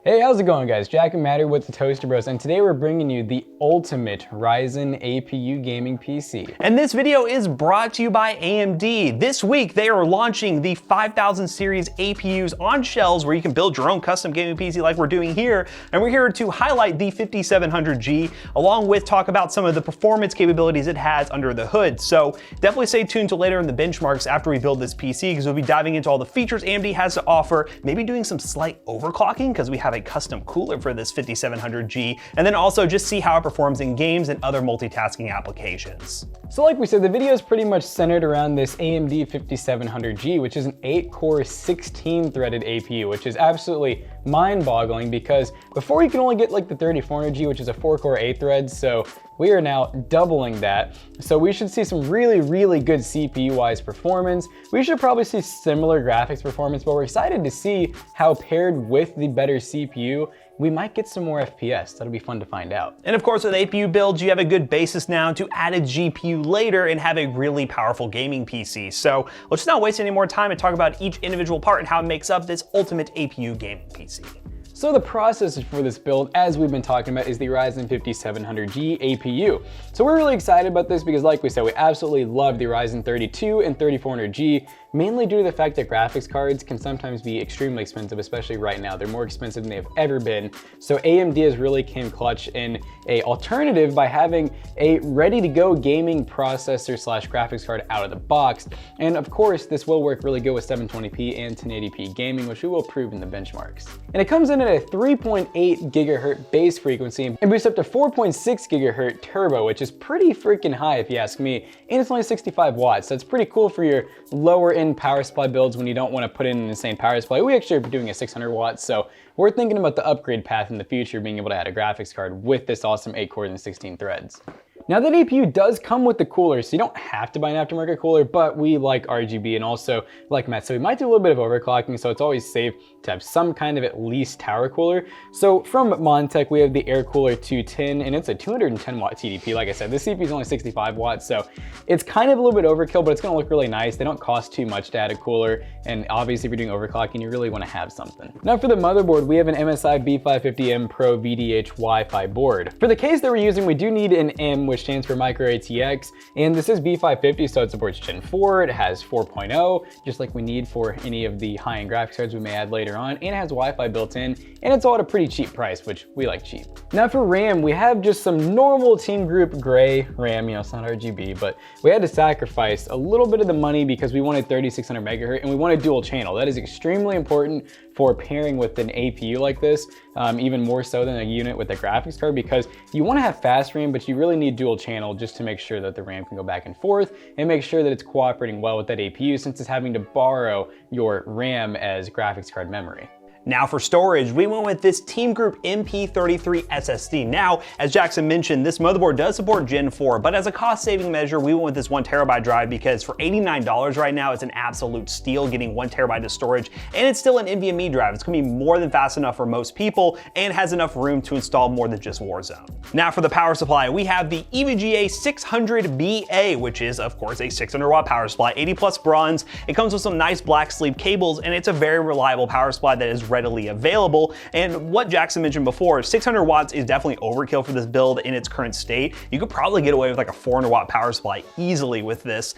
Hey, how's it going, guys? Jack and Matt here with the Toaster Bros, and today we're bringing you the ultimate Ryzen APU gaming PC. And this video is brought to you by AMD. This week, they are launching the 5000 series APUs on shelves where you can build your own custom gaming PC like we're doing here. And we're here to highlight the 5700G, along with talk about some of the performance capabilities it has under the hood. So definitely stay tuned till later in the benchmarks after we build this PC, because we'll be diving into all the features AMD has to offer, maybe doing some slight overclocking, because we have a custom cooler for this 5700G, and then also just see how it performs in games and other multitasking applications. So like we said, the video is pretty much centered around this AMD 5700G, which is an 8-core, 16-threaded APU, which is absolutely mind-boggling because before you can only get like the 3400G, which is a 4-core, 8 threads, so we are now doubling that. So we should see some really good CPU-wise performance. We should probably see similar graphics performance, but we're excited to see how paired with the better CPU, we might get some more FPS. That'll be fun to find out. And of course, with APU builds, you have a good basis now to add a GPU later and have a really powerful gaming PC. So let's not waste any more time and talk about each individual part and how it makes up this ultimate APU gaming PC. So the processor for this build, as we've been talking about, is the Ryzen 5700G APU. So we're really excited about this because, like we said, we absolutely love the Ryzen 32 and 3400G, mainly due to the fact that graphics cards can sometimes be extremely expensive, especially right now. They're more expensive than they have ever been. So AMD has really came clutch in a alternative by having a ready-to-go gaming processor slash graphics card out of the box. And of course, this will work really good with 720p and 1080p gaming, which we will prove in the benchmarks. And it comes in at a 3.8 gigahertz base frequency and boosts up to 4.6 gigahertz turbo, which is pretty freaking high if you ask me. And it's only 65 watts, so it's pretty cool for your lower end power supply builds when you don't want to put in an insane power supply. We actually are doing a 600 watts, so we're thinking about the upgrade path in the future, being able to add a graphics card with this awesome 8 cores and 16 threads. Now that APU does come with the cooler, so you don't have to buy an aftermarket cooler, but we like RGB and also like Matt, so we might do a little bit of overclocking, so it's always safe to have some kind of at least tower cooler. So from Montech, we have the Air Cooler 210, and it's a 210 watt TDP. Like I said, this CPU is only 65 watts, so it's kind of a little bit overkill, but it's gonna look really nice. They don't cost too much to add a cooler, and obviously if you're doing overclocking, you really wanna have something. Now for the motherboard, we have an MSI B550M Pro VDH Wi-Fi board. For the case that we're using, we do need an M, which stands for Micro ATX, and this is B550, so it supports Gen 4, it has 4.0, just like we need for any of the high-end graphics cards we may add later on, and it has Wi-Fi built in, and it's all at a pretty cheap price, which we like cheap. Now for RAM, we have just some normal Team Group gray RAM, it's not RGB, but we had to sacrifice a little bit of the money because we wanted 3600 megahertz and we wanted dual channel. That is extremely important for pairing with an APU like this, even more so than a unit with a graphics card, because you want to have fast RAM, but you really need dual channel just to make sure that the RAM can go back and forth and make sure that it's cooperating well with that APU, since it's having to borrow your RAM as graphics card memory. Now for storage, we went with this Team Group MP33 SSD. Now, as Jackson mentioned, this motherboard does support Gen 4, but as a cost-saving measure, we went with this 1 terabyte drive because for $89 right now, it's an absolute steal getting 1 terabyte of storage, and it's still an NVMe drive. It's gonna be more than fast enough for most people and has enough room to install more than just Warzone. Now for the power supply, we have the EVGA 600BA, which is of course a 600 watt power supply, 80 plus bronze. It comes with some nice black sleeve cables, and it's a very reliable power supply that is readily available. And what Jackson mentioned before, 600 watts is definitely overkill for this build in its current state. You could probably get away with like a 400 watt power supply easily with this,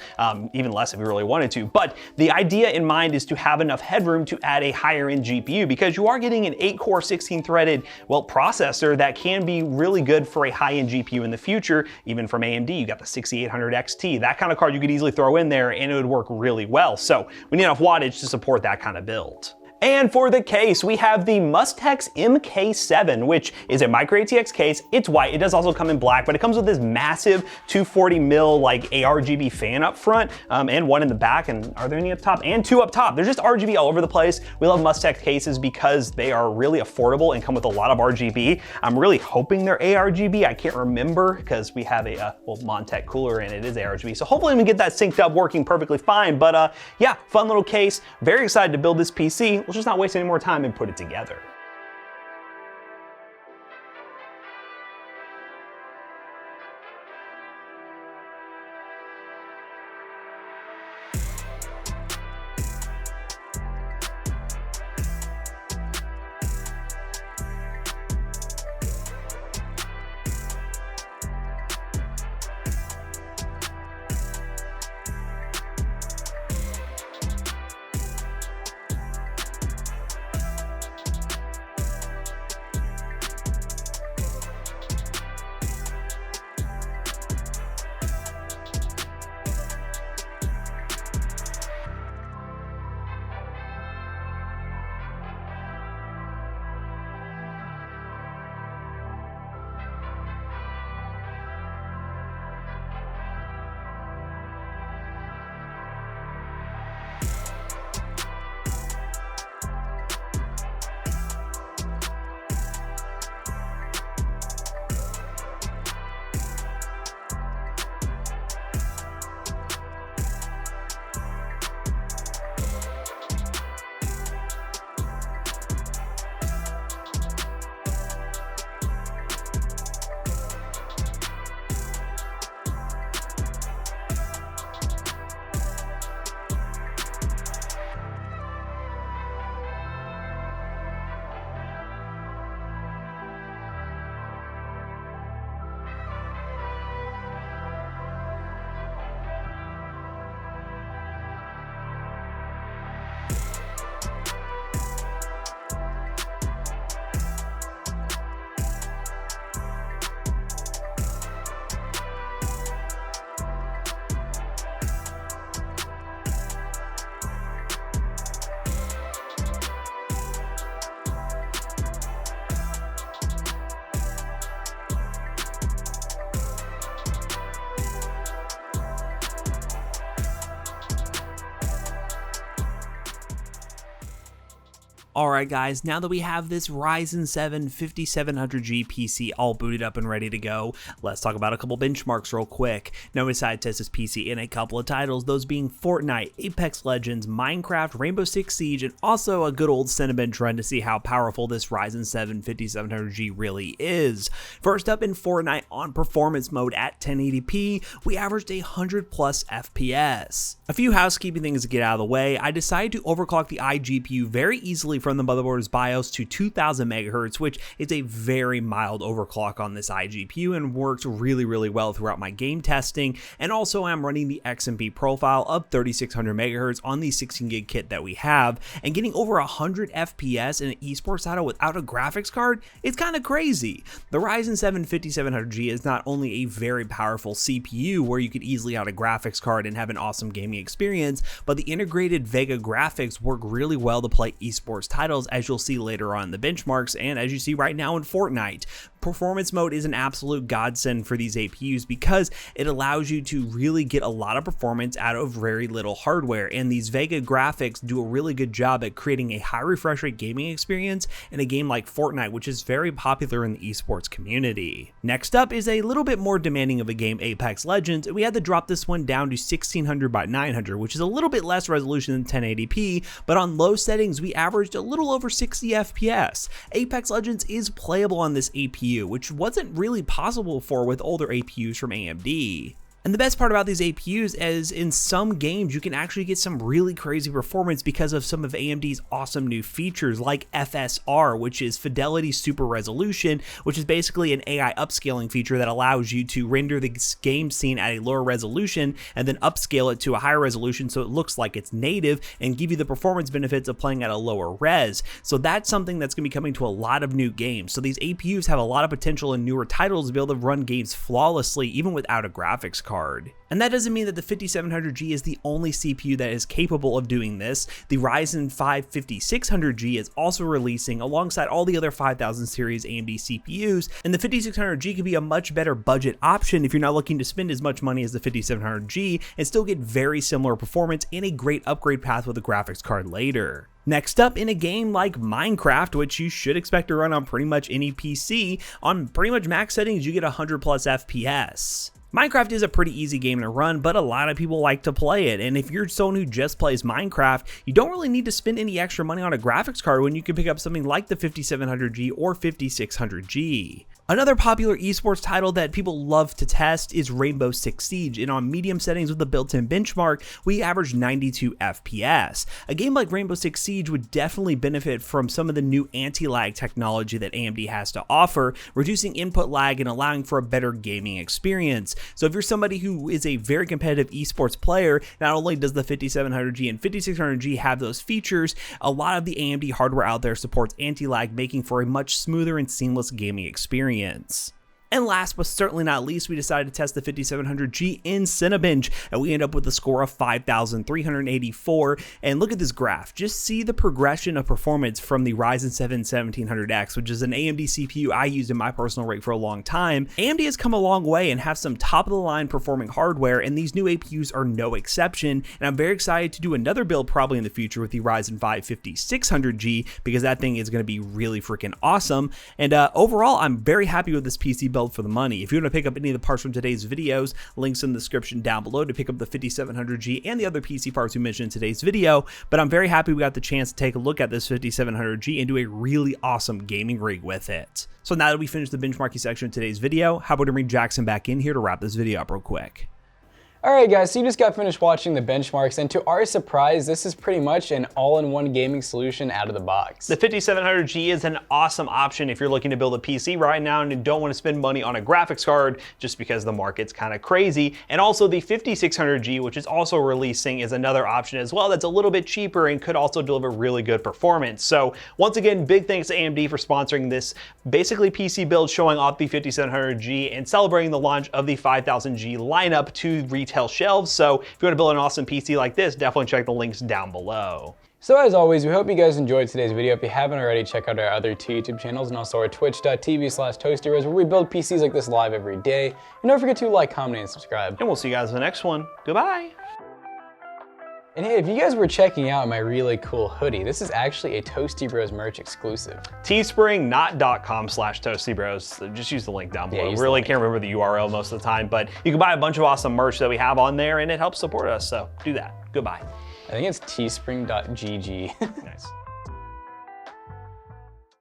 even less if you really wanted to. But the idea in mind is to have enough headroom to add a higher end GPU, because you are getting an 8-core, 16-threaded, processor that can be really good for a high-end GPU in the future. Even from AMD, you got the 6800 XT. That kind of card you could easily throw in there and it would work really well. So we need enough wattage to support that kind of build. And for the case, we have the Mustex MK7, which is a Micro ATX case. It's white. It does also come in black, but it comes with this massive 240 mil like ARGB fan up front, and one in the back. And are there any up top? And 2 up top. There's just RGB all over the place. We love Mustex cases because they are really affordable and come with a lot of RGB. I'm really hoping they're ARGB. I can't remember because we have a Montech cooler and it is ARGB. So hopefully we can get that synced up working perfectly fine. But yeah, fun little case. Very excited to build this PC. Let's just not waste any more time and put it together. Alright guys, now that we have this Ryzen 7 5700G PC all booted up and ready to go, let's talk about a couple benchmarks real quick. Now we decided to test this PC in a couple of titles, those being Fortnite, Apex Legends, Minecraft, Rainbow Six Siege, and also a good old Cinebench run to see how powerful this Ryzen 7 5700G really is. First up in Fortnite on performance mode at 1080p, we averaged 100 plus FPS. A few housekeeping things to get out of the way. I decided to overclock the iGPU very easily from the motherboard's BIOS to 2000 MHz, which is a very mild overclock on this iGPU and works really well throughout my game testing. And also I'm running the XMP profile of 3600 MHz on the 16 gig kit that we have, and getting over 100 FPS in an esports title without a graphics card, it's kind of crazy. The Ryzen 7 5700G is not only a very powerful CPU where you could easily add a graphics card and have an awesome gaming experience, but the integrated Vega graphics work really well to play esports titles, as you'll see later on in the benchmarks and as you see right now in Fortnite. Performance mode is an absolute godsend for these APUs because it allows you to really get a lot of performance out of very little hardware, and these Vega graphics do a really good job at creating a high refresh rate gaming experience in a game like Fortnite, which is very popular in the esports community. Next up is a little bit more demanding of a game, Apex Legends, and we had to drop this one down to 1600 by 900, which is a little bit less resolution than 1080p, but on low settings we averaged a little over 60 FPS. Apex Legends is playable on this APU, which wasn't really possible before with older APUs from AMD. And the best part about these APUs is in some games you can actually get some really crazy performance because of some of AMD's awesome new features like FSR, which is Fidelity Super Resolution, which is basically an AI upscaling feature that allows you to render the game scene at a lower resolution and then upscale it to a higher resolution so it looks like it's native and give you the performance benefits of playing at a lower res. So that's something that's going to be coming to a lot of new games. So these APUs have a lot of potential in newer titles to be able to run games flawlessly even without a graphics card. And that doesn't mean that the 5700G is the only CPU that is capable of doing this. The Ryzen 5 5600G is also releasing alongside all the other 5000 series AMD CPUs, and the 5600G could be a much better budget option if you're not looking to spend as much money as the 5700G and still get very similar performance and a great upgrade path with a graphics card later. Next up, in a game like Minecraft, which you should expect to run on pretty much any PC, on pretty much max settings you get 100 plus FPS. Minecraft is a pretty easy game to run, but a lot of people like to play it, and if you're someone who just plays Minecraft, you don't really need to spend any extra money on a graphics card when you can pick up something like the 5700G or 5600G. Another popular esports title that people love to test is Rainbow Six Siege, and on medium settings with a built-in benchmark, we average 92 FPS. A game like Rainbow Six Siege would definitely benefit from some of the new anti-lag technology that AMD has to offer, reducing input lag and allowing for a better gaming experience. So if you're somebody who is a very competitive esports player, not only does the 5700G and 5600G have those features, a lot of the AMD hardware out there supports anti-lag, making for a much smoother and seamless gaming experience. And last but certainly not least, we decided to test the 5700G in Cinebench, and we end up with a score of 5,384. And look at this graph. Just see the progression of performance from the Ryzen 7 1700X, which is an AMD CPU I used in my personal rig for a long time. AMD has come a long way and have some top-of-the-line performing hardware, and these new APUs are no exception. And I'm very excited to do another build probably in the future with the Ryzen 5 5600G, because that thing is going to be really freaking awesome. And overall, I'm very happy with this PC build for the money. If you want to pick up any of the parts from today's videos, links in the description down below to pick up the 5700G and the other PC parts we mentioned in today's video. But I'm very happy we got the chance to take a look at this 5700G and do a really awesome gaming rig with it. So now that we finished the benchmarking section of today's video, how about we bring Jackson back in here to wrap this video up real quick. Alright guys, so you just got finished watching the benchmarks, and to our surprise, this is pretty much an all-in-one gaming solution out of the box. The 5700G is an awesome option if you're looking to build a PC right now and you don't want to spend money on a graphics card just because the market's kind of crazy. And also the 5600G, which is also releasing, is another option as well that's a little bit cheaper and could also deliver really good performance. So once again, big thanks to AMD for sponsoring this basically PC build showing off the 5700G and celebrating the launch of the 5000G lineup to retail shelves. So if you want to build an awesome PC like this, definitely check the links down below. So as always, we hope you guys enjoyed today's video. If you haven't already, check out our other two YouTube channels and also our twitch.tv/toastyres, where we build PCs like this live every day. And don't forget to like, comment, and subscribe. And we'll see you guys in the next one. Goodbye. And hey, if you guys were checking out my really cool hoodie, this is actually a Toasty Bros merch exclusive. Teespring, not .com/ToastyBros. Just use the link down below. Yeah, really can't remember the URL most of the time, but you can buy a bunch of awesome merch that we have on there and it helps support us, so do that. Goodbye. I think it's teespring.gg. Nice.